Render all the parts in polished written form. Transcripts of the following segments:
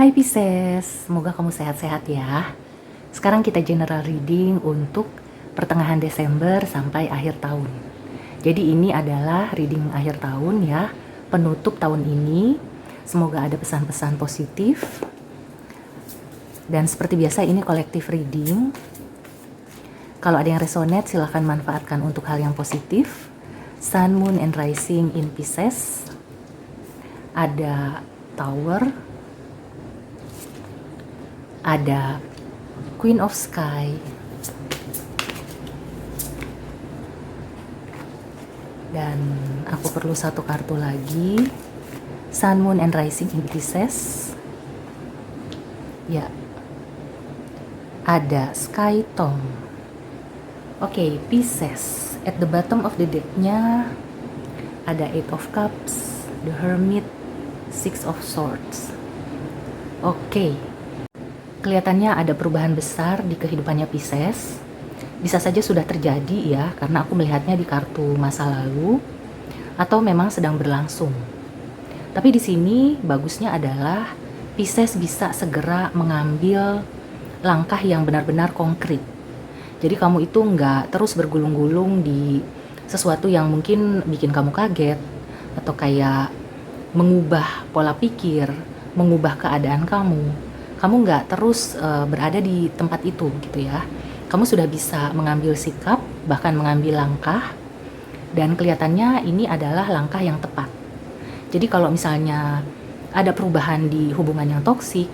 Hai Pisces, semoga kamu sehat-sehat ya. Sekarang kita general reading untuk pertengahan Desember sampai akhir tahun. Jadi ini adalah reading akhir tahun ya, penutup tahun ini. Semoga ada pesan-pesan positif. Dan seperti biasa ini kolektif reading. Kalau ada yang resonate silahkan manfaatkan untuk hal yang positif. Sun, Moon, and Rising in Pisces. Ada Tower, ada Queen of Sky, dan aku perlu satu kartu lagi, Sun, Moon, and Rising in Pisces. Ya, ada Sky Tong. Oke, Pisces. At the bottom of the deck-nya ada Eight of Cups, The Hermit, Six of Swords. Oke. Kelihatannya ada perubahan besar di kehidupannya Pisces. Bisa saja sudah terjadi ya, karena aku melihatnya di kartu masa lalu, atau memang sedang berlangsung. Tapi di sini bagusnya adalah Pisces bisa segera mengambil langkah yang benar-benar konkret. Jadi kamu itu nggak terus bergulung-gulung di sesuatu yang mungkin bikin kamu kaget, atau kayak mengubah pola pikir, mengubah keadaan kamu. Kamu nggak terus berada di tempat itu gitu ya. Kamu sudah bisa mengambil sikap, bahkan mengambil langkah, dan kelihatannya ini adalah langkah yang tepat. Jadi kalau misalnya ada perubahan di hubungan yang toksik,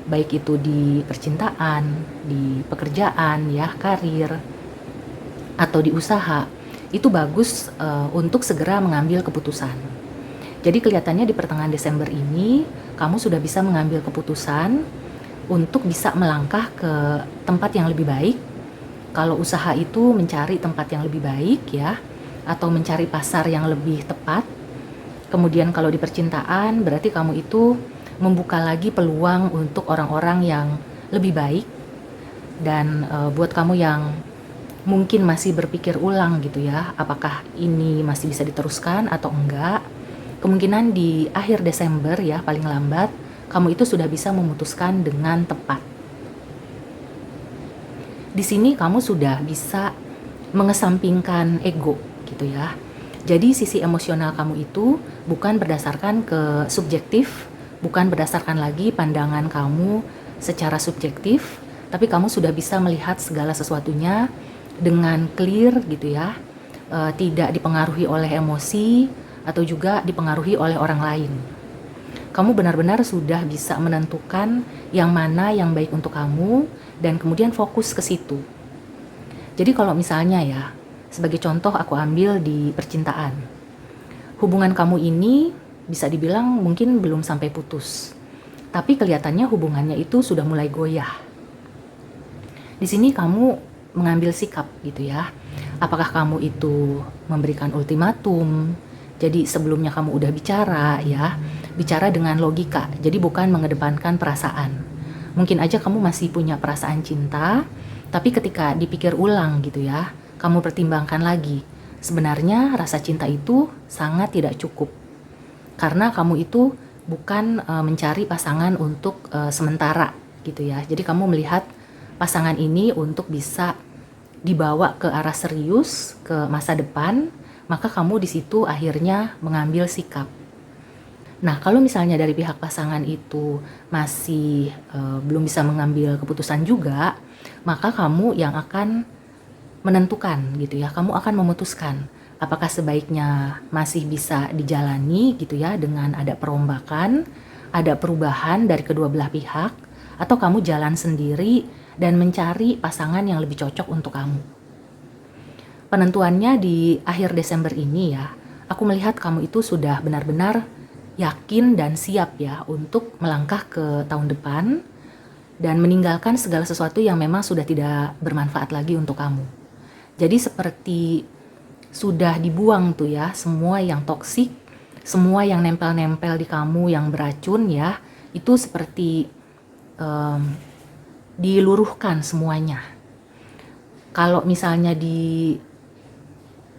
baik itu di percintaan, di pekerjaan ya, karir, atau di usaha, itu bagus untuk segera mengambil keputusan. Jadi kelihatannya di pertengahan Desember ini, kamu sudah bisa mengambil keputusan untuk bisa melangkah ke tempat yang lebih baik. Kalau usaha itu mencari tempat yang lebih baik ya, atau mencari pasar yang lebih tepat. Kemudian kalau di percintaan, berarti kamu itu membuka lagi peluang untuk orang-orang yang lebih baik. Dan buat kamu yang mungkin masih berpikir ulang gitu ya, apakah ini masih bisa diteruskan atau enggak, kemungkinan di akhir Desember ya paling lambat kamu itu sudah bisa memutuskan dengan tepat. Di sini kamu sudah bisa mengesampingkan ego gitu ya. Jadi sisi emosional kamu itu bukan berdasarkan ke subjektif, bukan berdasarkan lagi pandangan kamu secara subjektif, tapi kamu sudah bisa melihat segala sesuatunya dengan clear gitu ya, tidak dipengaruhi oleh emosi atau juga dipengaruhi oleh orang lain. Kamu benar-benar sudah bisa menentukan yang mana yang baik untuk kamu dan kemudian fokus ke situ. Jadi kalau misalnya ya, sebagai contoh aku ambil di percintaan. Hubungan kamu ini bisa dibilang mungkin belum sampai putus. Tapi kelihatannya hubungannya itu sudah mulai goyah. Di sini kamu mengambil sikap gitu ya. Apakah kamu itu memberikan ultimatum? Jadi sebelumnya kamu udah bicara ya, bicara dengan logika. Jadi bukan mengedepankan perasaan. Mungkin aja kamu masih punya perasaan cinta, tapi ketika dipikir ulang gitu ya, kamu pertimbangkan lagi. Sebenarnya rasa cinta itu sangat tidak cukup. Karena kamu itu bukan mencari pasangan untuk sementara gitu ya. Jadi kamu melihat pasangan ini untuk bisa dibawa ke arah serius, ke masa depan, maka kamu di situ akhirnya mengambil sikap. Nah, kalau misalnya dari pihak pasangan itu masih belum bisa mengambil keputusan juga, maka kamu yang akan menentukan gitu ya. Kamu akan memutuskan apakah sebaiknya masih bisa dijalani gitu ya dengan ada perombakan, ada perubahan dari kedua belah pihak, atau kamu jalan sendiri dan mencari pasangan yang lebih cocok untuk kamu. Penentuannya di akhir Desember ini ya, aku melihat kamu itu sudah benar-benar yakin dan siap ya untuk melangkah ke tahun depan dan meninggalkan segala sesuatu yang memang sudah tidak bermanfaat lagi untuk kamu. Jadi seperti sudah dibuang tuh ya semua yang toksik, semua yang nempel-nempel di kamu yang beracun ya, itu seperti diluruhkan semuanya. Kalau misalnya di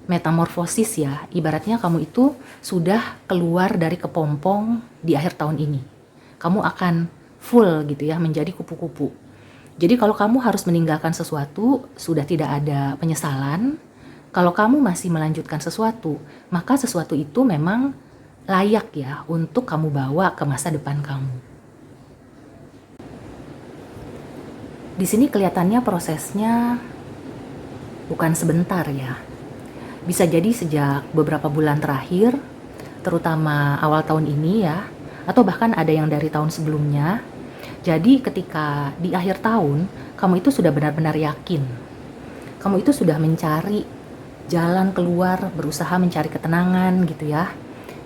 metamorfosis ya, ibaratnya kamu itu sudah keluar dari kepompong di akhir tahun ini. Kamu akan full gitu ya, menjadi kupu-kupu. Jadi kalau kamu harus meninggalkan sesuatu, sudah tidak ada penyesalan. Kalau kamu masih melanjutkan sesuatu, maka sesuatu itu memang layak ya untuk kamu bawa ke masa depan kamu. Di sini kelihatannya prosesnya bukan sebentar ya. Bisa jadi sejak beberapa bulan terakhir, terutama awal tahun ini ya, atau bahkan ada yang dari tahun sebelumnya. Jadi ketika di akhir tahun, kamu itu sudah benar-benar yakin. Kamu itu sudah mencari jalan keluar, berusaha mencari ketenangan gitu ya.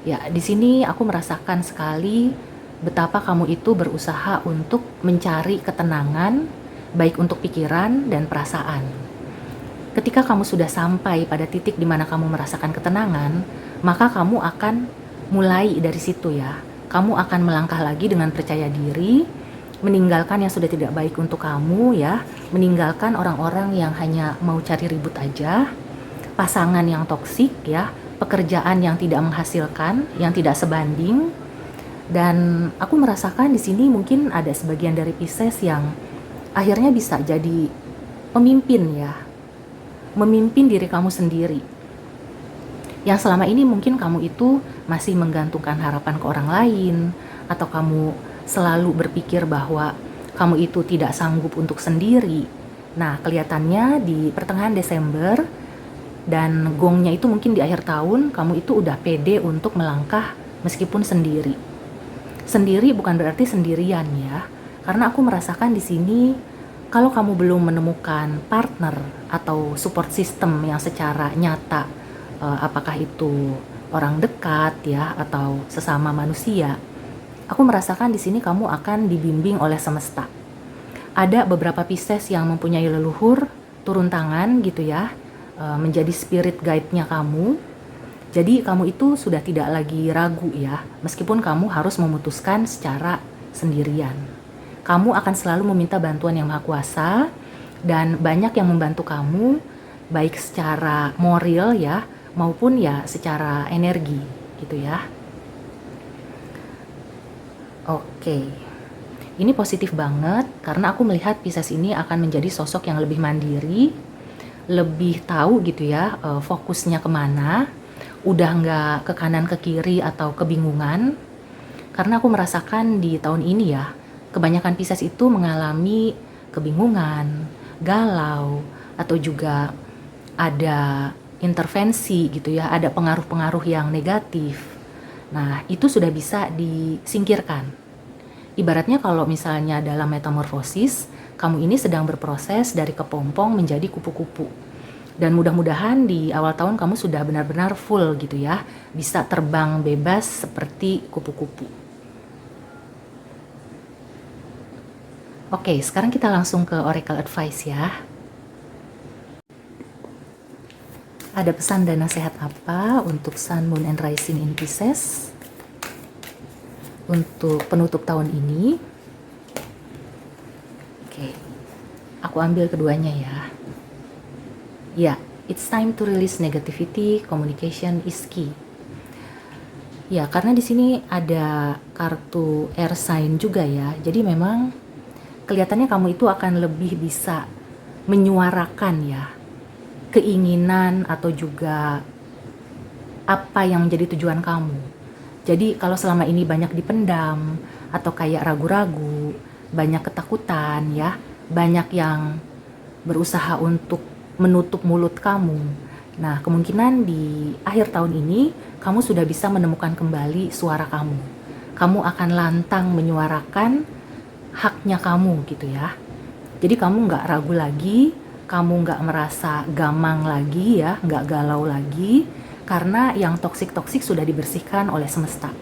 Ya, di sini aku merasakan sekali betapa kamu itu berusaha untuk mencari ketenangan, baik untuk pikiran dan perasaan. Ketika kamu sudah sampai pada titik di mana kamu merasakan ketenangan, maka kamu akan mulai dari situ ya. Kamu akan melangkah lagi dengan percaya diri, meninggalkan yang sudah tidak baik untuk kamu ya, meninggalkan orang-orang yang hanya mau cari ribut aja, pasangan yang toksik ya, pekerjaan yang tidak menghasilkan, yang tidak sebanding. Dan aku merasakan di sini mungkin ada sebagian dari Pisces yang akhirnya bisa jadi pemimpin ya, memimpin diri kamu sendiri. Yang selama ini mungkin kamu itu masih menggantungkan harapan ke orang lain, atau kamu selalu berpikir bahwa kamu itu tidak sanggup untuk sendiri. Nah, kelihatannya di pertengahan Desember dan gongnya itu mungkin di akhir tahun, kamu itu udah pede untuk melangkah meskipun sendiri. Sendiri bukan berarti sendirian ya, karena aku merasakan di sini kalau kamu belum menemukan partner atau support system yang secara nyata, apakah itu orang dekat ya atau sesama manusia, aku merasakan di sini kamu akan dibimbing oleh semesta. Ada beberapa Pisces yang mempunyai leluhur turun tangan gitu ya, menjadi spirit guide-nya kamu. Jadi kamu itu sudah tidak lagi ragu ya, meskipun kamu harus memutuskan secara sendirian. Kamu akan selalu meminta bantuan Yang Maha Kuasa, dan banyak yang membantu kamu, baik secara moral ya, maupun ya secara energi gitu ya. Oke, ini positif banget karena aku melihat Pisces ini akan menjadi sosok yang lebih mandiri, lebih tahu gitu ya fokusnya kemana, udah nggak ke kanan ke kiri atau kebingungan. Karena aku merasakan di tahun ini ya, kebanyakan Pisces itu mengalami kebingungan, galau, atau juga ada intervensi gitu ya, ada pengaruh-pengaruh yang negatif. Nah, itu sudah bisa disingkirkan. Ibaratnya kalau misalnya dalam metamorfosis, kamu ini sedang berproses dari kepompong menjadi kupu-kupu. Dan mudah-mudahan di awal tahun kamu sudah benar-benar full gitu ya, bisa terbang bebas seperti kupu-kupu. Oke, sekarang kita langsung ke Oracle Advice ya. Ada pesan dan nasihat apa untuk Sun, Moon, and Rising in Pisces untuk penutup tahun ini? Oke, aku ambil keduanya ya. Ya, it's time to release negativity, communication is key. Ya, karena di sini ada kartu air sign juga ya. Jadi memang kelihatannya kamu itu akan lebih bisa menyuarakan ya keinginan atau juga apa yang menjadi tujuan kamu. Jadi kalau selama ini banyak dipendam atau kayak ragu-ragu, banyak ketakutan ya, banyak yang berusaha untuk menutup mulut kamu. Nah, kemungkinan di akhir tahun ini kamu sudah bisa menemukan kembali suara kamu. Kamu akan lantang menyuarakan haknya kamu gitu ya. Jadi kamu nggak ragu lagi, kamu nggak merasa gamang lagi ya, nggak galau lagi, karena yang toksik-toksik sudah dibersihkan oleh semesta.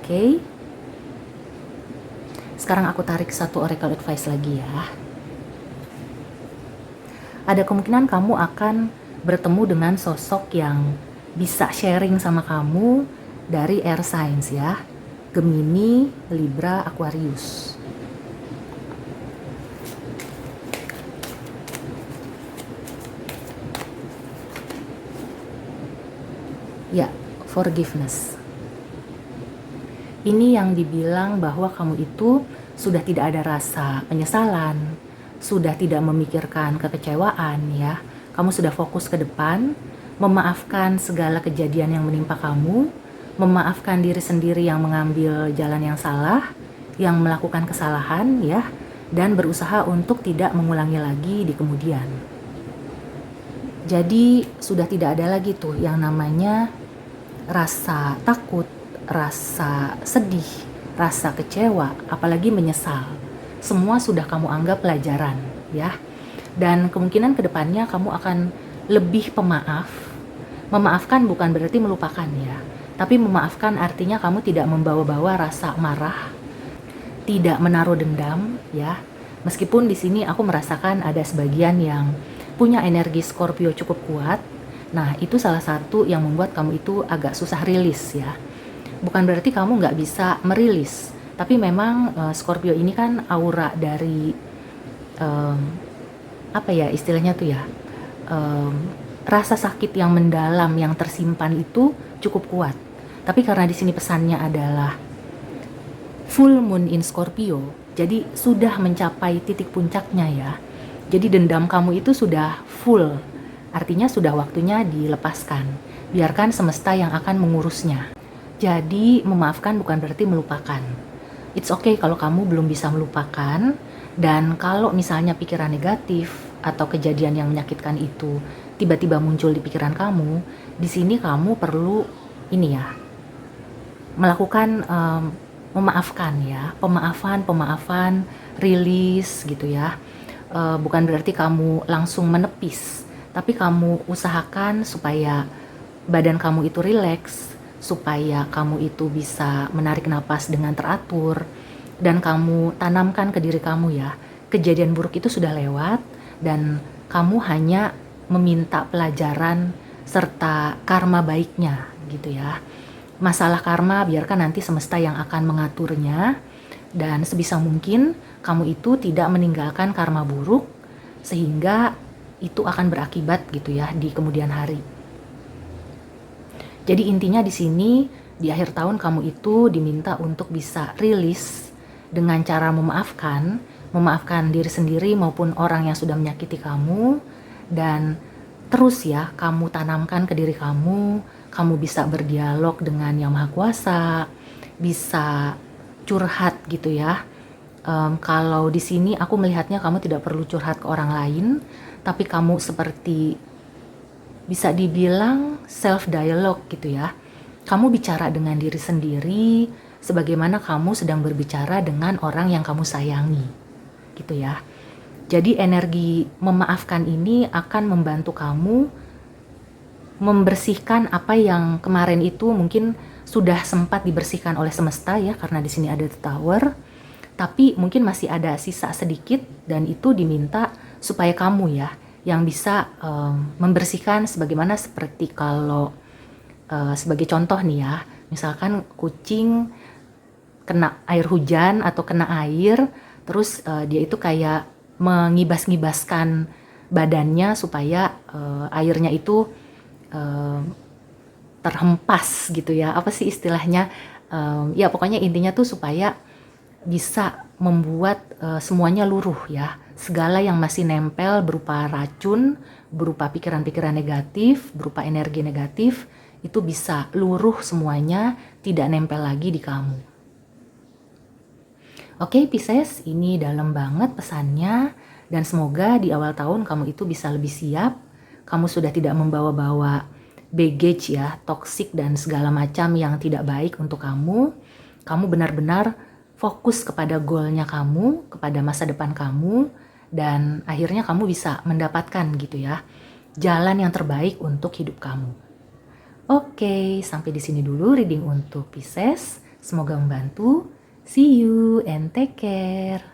Oke. Sekarang aku tarik satu Oracle Advice lagi ya. Ada kemungkinan kamu akan bertemu dengan sosok yang bisa sharing sama kamu dari air signs ya. Gemini, Libra, Aquarius. Ya, forgiveness. Ini yang dibilang bahwa kamu itu sudah tidak ada rasa penyesalan, sudah tidak memikirkan kekecewaan ya. Kamu sudah fokus ke depan, memaafkan segala kejadian yang menimpa kamu, memaafkan diri sendiri yang mengambil jalan yang salah, yang melakukan kesalahan ya, dan berusaha untuk tidak mengulangi lagi di kemudian. Jadi sudah tidak ada lagi tuh yang namanya rasa takut, rasa sedih, rasa kecewa, apalagi menyesal. Semua sudah kamu anggap pelajaran ya. Dan kemungkinan kedepannya kamu akan lebih pemaaf. Memaafkan bukan berarti melupakan ya. Tapi memaafkan artinya kamu tidak membawa-bawa rasa marah, tidak menaruh dendam ya. Meskipun di sini aku merasakan ada sebagian yang punya energi Scorpio cukup kuat. Nah, itu salah satu yang membuat kamu itu agak susah rilis ya. Bukan berarti kamu nggak bisa merilis, tapi memang Scorpio ini kan aura dari apa ya istilahnya tuh ya, rasa sakit yang mendalam yang tersimpan itu cukup kuat. Tapi karena di sini pesannya adalah full moon in Scorpio, jadi sudah mencapai titik puncaknya ya. Jadi dendam kamu itu sudah full, artinya sudah waktunya dilepaskan. Biarkan semesta yang akan mengurusnya. Jadi memaafkan bukan berarti melupakan. It's okay kalau kamu belum bisa melupakan, dan kalau misalnya pikiran negatif atau kejadian yang menyakitkan itu tiba-tiba muncul di pikiran kamu, di sini kamu perlu ini ya, melakukan memaafkan ya, pemaafan, rilis gitu ya. Bukan berarti kamu langsung menepis, tapi kamu usahakan supaya badan kamu itu rileks, supaya kamu itu bisa menarik napas dengan teratur, dan kamu tanamkan ke diri kamu ya, kejadian buruk itu sudah lewat dan kamu hanya meminta pelajaran serta karma baiknya gitu ya. Masalah karma biarkan nanti semesta yang akan mengaturnya, dan sebisa mungkin kamu itu tidak meninggalkan karma buruk sehingga itu akan berakibat gitu ya di kemudian hari. Jadi intinya di sini di akhir tahun kamu itu diminta untuk bisa rilis dengan cara memaafkan diri sendiri maupun orang yang sudah menyakiti kamu, dan terus ya kamu tanamkan ke diri kamu bisa berdialog dengan Yang Maha Kuasa, bisa curhat gitu ya. Kalau di sini aku melihatnya kamu tidak perlu curhat ke orang lain, tapi kamu seperti bisa dibilang self dialogue gitu ya. Kamu bicara dengan diri sendiri sebagaimana kamu sedang berbicara dengan orang yang kamu sayangi gitu ya. Jadi energi memaafkan ini akan membantu kamu membersihkan apa yang kemarin itu mungkin sudah sempat dibersihkan oleh semesta ya, karena di sini ada The Tower. Tapi mungkin masih ada sisa sedikit, dan itu diminta supaya kamu ya yang bisa membersihkan, sebagaimana seperti kalau sebagai contoh nih ya, misalkan kucing kena air hujan atau kena air, terus dia itu kayak mengibas-ngibaskan badannya supaya airnya itu terhempas gitu ya. Apa sih istilahnya? Ya pokoknya intinya tuh supaya bisa membuat semuanya luruh ya. Segala yang masih nempel berupa racun, berupa pikiran-pikiran negatif, berupa energi negatif, itu bisa luruh semuanya, tidak nempel lagi di kamu. Oke Pisces, ini dalam banget pesannya, dan semoga di awal tahun kamu itu bisa lebih siap. Kamu sudah tidak membawa-bawa baggage ya, toxic dan segala macam yang tidak baik untuk kamu. Kamu benar-benar fokus kepada goalnya kamu, kepada masa depan kamu, dan akhirnya kamu bisa mendapatkan gitu ya, jalan yang terbaik untuk hidup kamu. Oke, sampai di sini dulu reading untuk Pisces. Semoga membantu. See you and take care.